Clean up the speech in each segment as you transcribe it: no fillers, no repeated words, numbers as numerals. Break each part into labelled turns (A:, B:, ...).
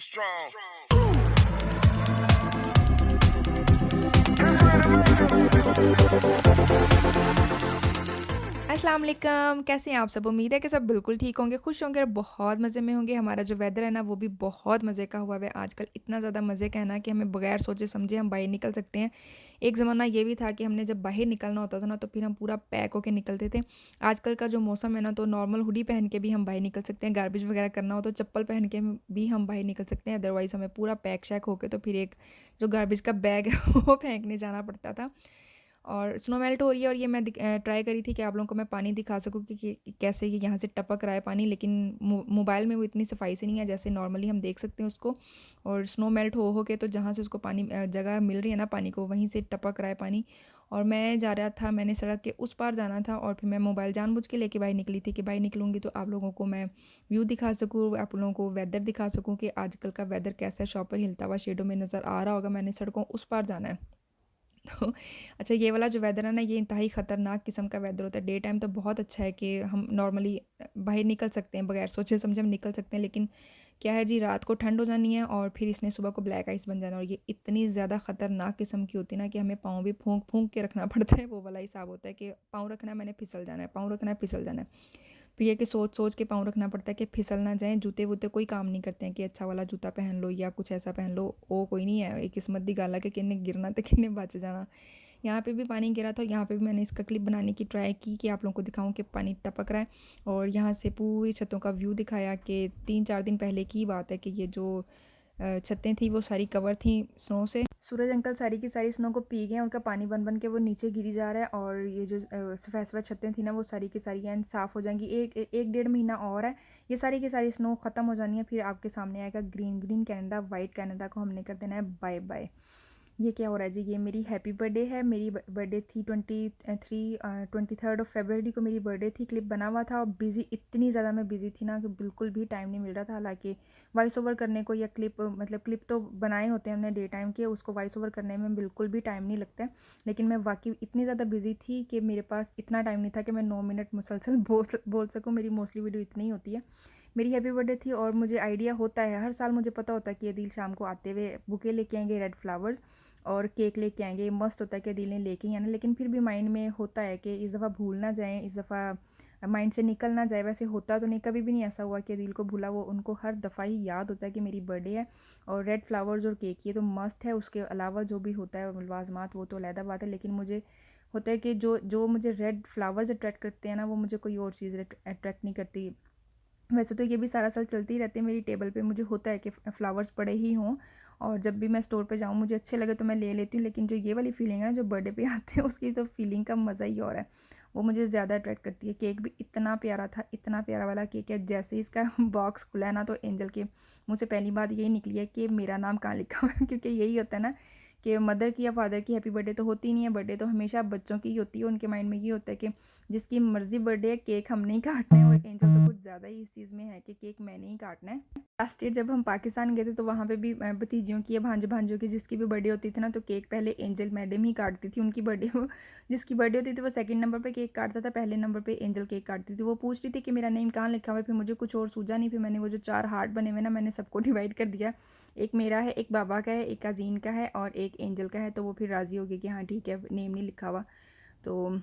A: strong.
B: अस्सलाम वालेकुम, कैसे हैं आप सब? उम्मीद है कि सब बिल्कुल ठीक होंगे, खुश होंगे और बहुत मज़े में होंगे। हमारा जो वेदर है ना, वो भी बहुत मज़े का हुआ है आजकल। इतना ज़्यादा मज़े का है ना कि हमें बगैर सोचे-समझे हम बाहर निकल सकते हैं। एक ज़माना ये भी था कि हमने जब बाहर निकलना होता था ना, तो फिर हम पूरा पैक होके निकलते थे। आजकल का जो मौसम है ना, तो नॉर्मल हुडी पहन के भी हम बाहर निकल सकते हैं। गार्बेज वगैरह करना हो तो चप्पल पहन के भी हम बाहर निकल सकते हैं। अदरवाइज़ हमें पूरा पैक-शैक होके तो फिर एक जो गार्बेज का बैग है वो फेंकने जाना पड़ता था। और स्नो मेल्ट हो रही है और ये मैं ट्राई करी थी कि आप लोगों को मैं पानी दिखा सकूँ कि कैसे ये यहाँ से टपक रहा है पानी, लेकिन मोबाइल में वो इतनी सफाई से नहीं है जैसे नॉर्मली हम देख सकते हैं उसको। और स्नो मेल्ट हो के तो जहाँ से उसको पानी जगह मिल रही है ना पानी को, वहीं से टपक रहा है पानी। और मैं जा रहा था, मैंने सड़क के उस पार जाना था और फिर मैं मोबाइल जानबूझ के लेके बाहर निकली थी कि बाहर निकलूँगी तो आप लोगों को मैं व्यू दिखा सकूँ, आप लोगों को वेदर दिखा सकूँ कि आजकल का वेदर कैसा है। शॉपर हिलता हुआ शेडो में नज़र आ रहा होगा, मैंने सड़कों उस पार जाना है। तो अच्छा, ये वाला जो वेदर है ना, ये इंतहाई ख़तरनाक किस्म का वेदर होता है। डे टाइम तो बहुत अच्छा है कि हम नॉर्मली बाहर निकल सकते हैं, बगैर सोचे समझे हम निकल सकते हैं। लेकिन क्या है जी, रात को ठंड हो जानी है और फिर इसने सुबह को ब्लैक आइस बन जाना, और ये इतनी ज़्यादा ख़तरनाक किस्म की होती है ना कि हमें पाँव भी फूंक फूंक के रखना पड़ता है। वो वाला हिसाब होता है कि पाँव रखना है, मैंने फिसल जाना है, पाँव रखना है, फिसल जाना है। फिर ये कि सोच सोच के पाँव रखना पड़ता है कि फिसल ना जाएँ। जूते वूते कोई काम नहीं करते हैं कि अच्छा वाला जूता पहन लो या कुछ ऐसा पहन लो, वो कोई नहीं है। ये किस्मत दी गल है कि किन्ने गिरना तो किन्ने बच जाना। यहाँ पे भी पानी गिरा था और यहाँ पे भी मैंने इसका क्लिप बनाने की ट्राई की कि आप लोगों को दिखाऊं कि पानी टपक रहा है। और यहाँ से पूरी छतों का व्यू दिखाया कि 3-4 दिन पहले की बात है कि ये जो छतें थी वो सारी कवर थी स्नो से। सूरज अंकल सारी की सारी स्नो को पी गए हैं, उनका पानी बन बन के वो नीचे गिरी जा रहा है। और ये जो सफ़ेद सफ़ेद छतें थी ना, वो सारी की सारी एंड साफ़ हो जाएंगी। एक डेढ़ महीना और है, ये सारी की सारी स्नो ख़त्म हो जानी है। फिर आपके सामने आएगा green green Canada, white Canada को हमने कर देना है बाय बाय। ये क्या हो रहा है जी? ये मेरी हैप्पी बर्थडे है। मेरी बर्थडे थी 23rd ऑफ फरवरी को मेरी बर्थडे थी। क्लिप बना हुआ था और बिज़ी, इतनी ज़्यादा मैं बिज़ी थी ना कि बिल्कुल भी टाइम नहीं मिल रहा था। हालांकि वॉइस ओवर करने को या क्लिप मतलब क्लिप तो बनाए होते हैं हमने डे टाइम के, उसको वॉइस ओवर करने में बिल्कुल भी टाइम नहीं लगता है। लेकिन मैं वाकई इतनी ज़्यादा बिज़ी थी कि मेरे पास इतना टाइम नहीं था कि मैं 9 मिनट मुसलसल बोल सकूँ। मेरी मोस्टली वीडियो इतनी ही होती है। मेरी हैप्पी बर्थडे थी और मुझे आइडिया होता है, हर साल मुझे पता होता है कि अदील शाम को आते हुए बुके लेके आएंगे, रेड फ्लावर्स और केक लेके आएंगे। मस्त होता है कि अदील ने लेके ही आना, लेकिन फिर भी माइंड में होता है कि इस दफ़ा भूल ना जाएँ, इस दफ़ा माइंड से निकल ना जाए। वैसे होता तो नहीं, कभी भी नहीं ऐसा हुआ कि अदील को भूला, वो उनको हर दफ़ा ही याद होता है कि मेरी बर्थडे है। और रेड फ्लावर्स और केक ये तो मस्ट है। उसके अलावा जो भी होता है लवाजमात, वो तो अलहदा बात है। लेकिन मुझे होता है कि जो मुझे रेड फ्लावर्स अट्रैक्ट करते हैं ना, वो मुझे कोई और चीज़ अट्रैक्ट नहीं करती। वैसे तो ये भी सारा साल चलती ही रहती है। मेरी टेबल पे मुझे होता है कि फ्लावर्स पड़े ही हों, और जब भी मैं स्टोर पे जाऊँ मुझे अच्छे लगे तो मैं ले लेती हूँ। लेकिन जो ये वाली फीलिंग है ना, जो बर्थडे पे आते हैं, उसकी तो फीलिंग का मज़ा ही और है, वो मुझे ज़्यादा अट्रैक्ट करती है। केक भी इतना प्यारा था, इतना प्यारा वाला केक है। जैसे ही इसका बॉक्स खुला है ना, तो एंजल के मुँह से पहली बात यही निकली है कि मेरा नाम कहाँ लिखा हुआ है। क्योंकि यही होता है ना कि मदर की या फादर की हैप्पी बर्थडे तो होती नहीं है, बर्थडे तो हमेशा बच्चों की ही होती है। उनके माइंड में ये होता है कि जिसकी मर्ज़ी बर्थडे है, केक हमने ही काटना है। और एंजल तो कुछ ज़्यादा ही इस चीज़ में है कि केक मैंने ही काटना है। लास्ट ईयर जब हम पाकिस्तान गए थे तो वहाँ पे भी भतीजियों की या भांजों की जिसकी भी बर्थडे होती थी ना, तो केक पहले एंजल मैडम ही काटती थी। उनकी बर्थडे वो जिसकी बर्थडे होती थी वो सेकंड नंबर पे केक काटता था, पहले नंबर पे एंजल केक काटती थी। वो पूछ रही थी कि मेरा नेम कहाँ लिखा हुआ है, फिर मुझे कुछ और सूझा नहीं। फिर मैंने वो जो 4 हार्ट बने हुए ना, मैंने सबको डिवाइड कर दिया। एक मेरा है, एक बाबा का है, एक अज़ीन का है और एक एंजल का है। तो वो फिर राज़ी हो गई कि हाँ ठीक है, नेम नहीं लिखा हुआ। तो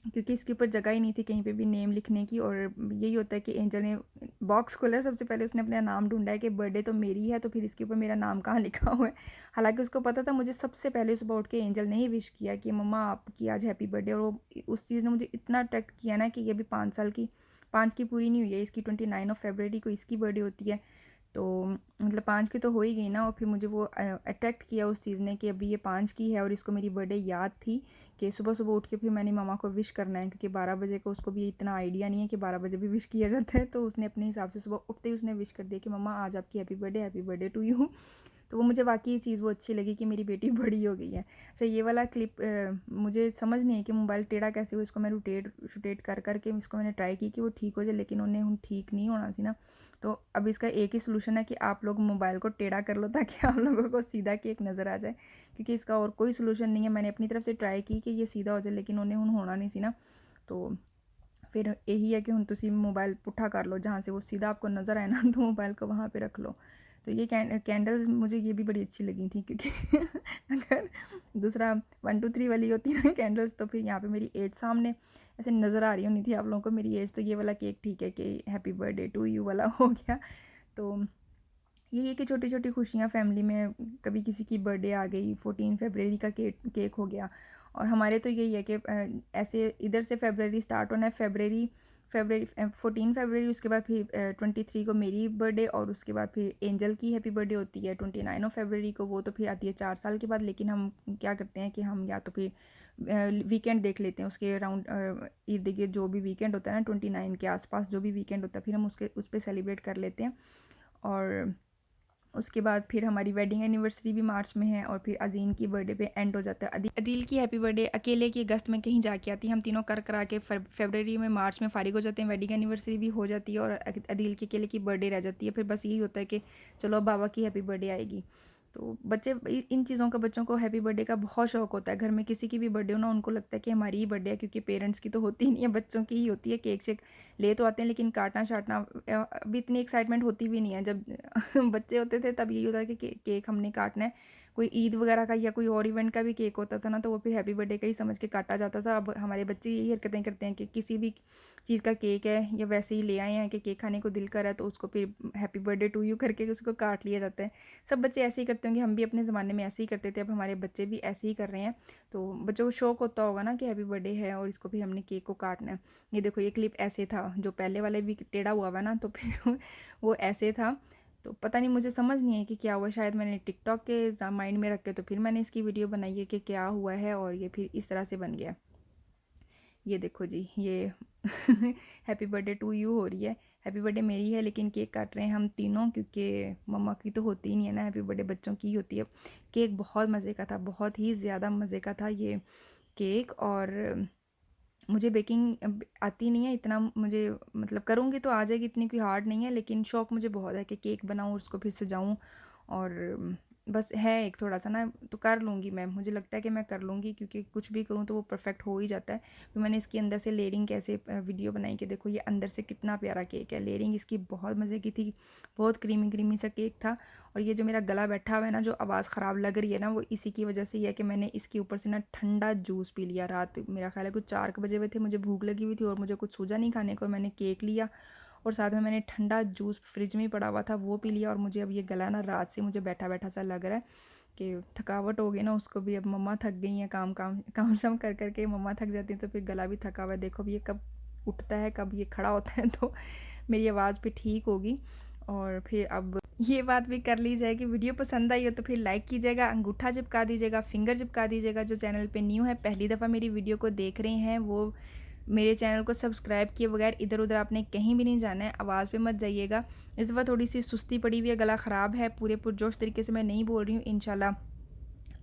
B: क्योंकि इसके ऊपर जगह ही नहीं थी कहीं पे भी नेम लिखने की। और यही होता है कि एंजल ने बॉक्स खोला, सबसे पहले उसने अपना नाम ढूंढा है कि बर्थडे तो मेरी है, तो फिर इसके ऊपर मेरा नाम कहाँ लिखा हुआ है। हालांकि उसको पता था, मुझे सबसे पहले सुबह उठ के एंजल ने ही विश किया कि मम्मा आपकी आज हैप्पी बर्थडे। और वो उस चीज़ ने मुझे इतना अट्रैक्ट किया ना कि ये भी 5 साल की, 5 की पूरी नहीं हुई है, इसकी 29 ऑफ फरवरी को इसकी बर्थडे होती है। तो मतलब 5 की तो हो ही गई ना। और फिर मुझे वो अट्रैक्ट किया उस चीज़ ने कि अभी ये 5 की है और इसको मेरी बर्थडे याद थी कि सुबह सुबह उठ के फिर मैंने मामा को विश करना है। क्योंकि 12 बजे को उसको भी इतना आइडिया नहीं है कि 12 बजे भी विश किया जाता है। तो उसने अपने हिसाब से सुबह उठते ही उसने विश कर दिया कि मम्मा आज आपकी हैप्पी बर्थडे टू यू। तो वो मुझे वाकई ये चीज़ वो अच्छी लगी कि मेरी बेटी बड़ी हो गई है। अच्छा, ये वाला क्लिप मुझे समझ नहीं है कि मोबाइल टेढ़ा कैसे हुआ। इसको मैं रोटेट कर कर के इसको मैंने ट्राई की कि वो ठीक हो जाए, लेकिन उन्हें हम ठीक नहीं होना सी ना। तो अब इसका एक ही सोल्यूशन है कि आप लोग मोबाइल को टेढ़ा कर लो ताकि आप लोगों को सीधा केक नज़र आ जाए। क्योंकि इसका और कोई सोल्यूशन नहीं है। मैंने अपनी तरफ से ट्राई की कि ये सीधा हो जाए, लेकिन उन्हें होना नहीं सी ना। तो फिर यही है कि हुण तुसी मोबाइल पुट्ठा कर लो, जहाँ से वो सीधा आपको नज़र आए ना, तो मोबाइल को वहाँ पे रख लो। तो ये कैंडल्स मुझे ये भी बड़ी अच्छी लगी थी, क्योंकि अगर दूसरा 1 2 3 वाली होती ना कैंडल्स, तो फिर यहाँ पे मेरी एज सामने ऐसे नज़र आ रही होनी थी आप लोगों को मेरी एज। तो ये वाला केक ठीक है कि हैप्पी बर्थडे टू यू वाला हो गया। तो यही है कि छोटी-छोटी खुशियाँ फैमिली में, कभी किसी की बर्थडे आ गई, 14 फरवरी का केक हो गया। और हमारे तो यही है कि ऐसे इधर से फरवरी स्टार्ट होना है, फरवरी फरवरी 14 फरवरी, उसके बाद फिर 23 को मेरी बर्थडे, और उसके बाद फिर एंजल की हैप्पी बर्थडे होती है 29 ऑफ फरवरी को, वो तो फिर आती है 4 साल के बाद। लेकिन हम क्या करते हैं कि हम या तो फिर वीकेंड देख लेते हैं उसके अराउंड, इर्द-गिर्द जो भी वीकेंड होता है ना 29 के आस-पास जो भी वीकेंड होता है, फिर हम उस पे सेलिब्रेट कर लेते हैं। और उसके बाद फिर हमारी वेडिंग एनिवर्सरी भी मार्च में है, और फिर अज़ीन की बर्थडे पे एंड हो जाता है। अदील की हैप्पी बर्थडे अकेले की अगस्त में कहीं जाके आती है, हम तीनों कर करा के फरवरी में मार्च में फ़ारिग हो जाते हैं, वेडिंग एनिवर्सरी भी हो जाती है, और अदील की अकेले की बर्थडे रह जाती है। फिर बस यही होता है कि चलो अब बाबा की हैप्पी बर्थडे आएगी। तो बच्चे इन चीज़ों का, बच्चों को हैप्पी बर्थडे का बहुत शौक होता है। घर में किसी की भी बर्थडे हो ना, उनको लगता है कि हमारी ही बर्थडे है, क्योंकि पेरेंट्स की तो होती ही नहीं है, बच्चों की ही होती है। केक शेक ले तो आते हैं, लेकिन काटना शाटना अभी इतनी एक्साइटमेंट होती भी नहीं है। जब बच्चे होते थे तब यही होता है कि केक हमने काटना है। कोई ईद वगैरह का या कोई और इवेंट का भी केक होता था ना, तो वो फिर हैप्पी बर्थडे का ही समझ के काटा जाता था। अब हमारे बच्चे यही हरकतें करते हैं कि किसी भी चीज़ का केक है या वैसे ही ले आए हैं कि केक खाने को दिल कर रहा है, तो उसको फिर हैप्पी बर्थडे टू यू करके उसको काट लिया जाता है। सब बच्चे ऐसे ही करते होंगे, हम भी अपने ज़माने में ऐसे ही करते थे, अब हमारे बच्चे भी ऐसे ही कर रहे हैं। तो बच्चों को शौक होता होगा ना कि हैप्पी बर्थडे है और इसको फिर हमने केक को काटना है। ये देखो ये क्लिप ऐसे था, जो पहले वाले भी टेढ़ा हुआ हुआ ना, तो फिर वो ऐसे था। तो पता नहीं, मुझे समझ नहीं है कि क्या हुआ, शायद मैंने टिकटॉक के माइंड में रख के तो फिर मैंने इसकी वीडियो बनाई है कि क्या हुआ है, और ये फिर इस तरह से बन गया। ये देखो जी, ये हैप्पी बर्थडे टू यू हो रही है। हैप्पी बर्थडे मेरी है, लेकिन केक काट रहे हैं हम तीनों, क्योंकि मम्मा की तो होती ही नहीं है ना, हैप्पी बर्थडे बच्चों की ही होती है। केक बहुत मज़े का था, बहुत ही ज़्यादा मज़े का था ये केक। और मुझे बेकिंग आती नहीं है इतना, मुझे मतलब करूँगी तो आ जाएगी, इतनी कोई हार्ड नहीं है, लेकिन शौक़ मुझे बहुत है कि केक बनाऊँ, उसको फिर सजाऊँ। और बस है एक थोड़ा-सा ना, तो कर लूँगी मैं, मुझे लगता है कि मैं कर लूँगी, क्योंकि कुछ भी करूँ तो वो परफ़ेक्ट हो ही जाता है। फिर मैंने इसके अंदर से लेयरिंग कैसे वीडियो बनाई कि देखो ये अंदर से कितना प्यारा केक है। लेयरिंग इसकी बहुत मज़े की थी, बहुत क्रीमी-क्रीमी सा केक था। और ये जो मेरा गला बैठा हुआ है ना, जो आवाज़ ख़राब लग रही है ना, वो इसी की वजह से ही है कि मैंने इसके ऊपर से ना ठंडा जूस पी लिया रात, मेरा ख़्याल है कुछ 4 बजे हुए थे, मुझे भूख लगी हुई थी और मुझे कुछ सूझा नहीं खाने को, मैंने केक लिया और साथ में मैंने ठंडा जूस फ्रिज में ही पड़ा हुआ था वो पी लिया। और मुझे अब ये गला ना, रात से मुझे बैठा-बैठा सा लग रहा है कि थकावट हो गई ना, उसको भी अब मम्मा थक गई हैं, काम शाम कर के मम्मा थक जाती हैं, तो फिर गला भी थका हुआ है। देखो अब ये कब उठता है, कब ये खड़ा होता है, तो मेरी आवाज़ भी ठीक होगी। और फिर अब ये बात भी कर ली जाए कि वीडियो पसंद आई हो तो फिर लाइक कीजिएगा, अंगूठा चिपका दीजिएगा, फिंगर चिपका दीजिएगा। जो चैनल पे न्यू है, पहली दफ़ा मेरी वीडियो को देख रहे हैं, वो मेरे चैनल को सब्सक्राइब किए बगैर इधर-उधर आपने कहीं भी नहीं जाना है, आवाज़ पे मत जाइएगा। इस दफ़ा थोड़ी-सी सुस्ती पड़ी हुई है, गला ख़राब है, पूरे पुरजोश तरीके से मैं नहीं बोल रही हूँ। इंशाल्लाह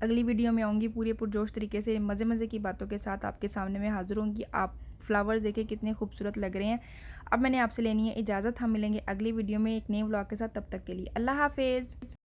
B: अगली वीडियो में आऊँगी पूरे पुरजोश तरीके से, मज़े-मज़े की बातों के साथ आपके सामने मैं हाज़िर होंगी। आप फ्लावर्स देखिए कितने खूबसूरत लग रहे हैं। अब मैंने आपसे लेनी है इजाज़त, हम मिलेंगे अगली वीडियो में एक नए व्लॉग के साथ, तब तक के लिए अल्लाह हाफ़िज़।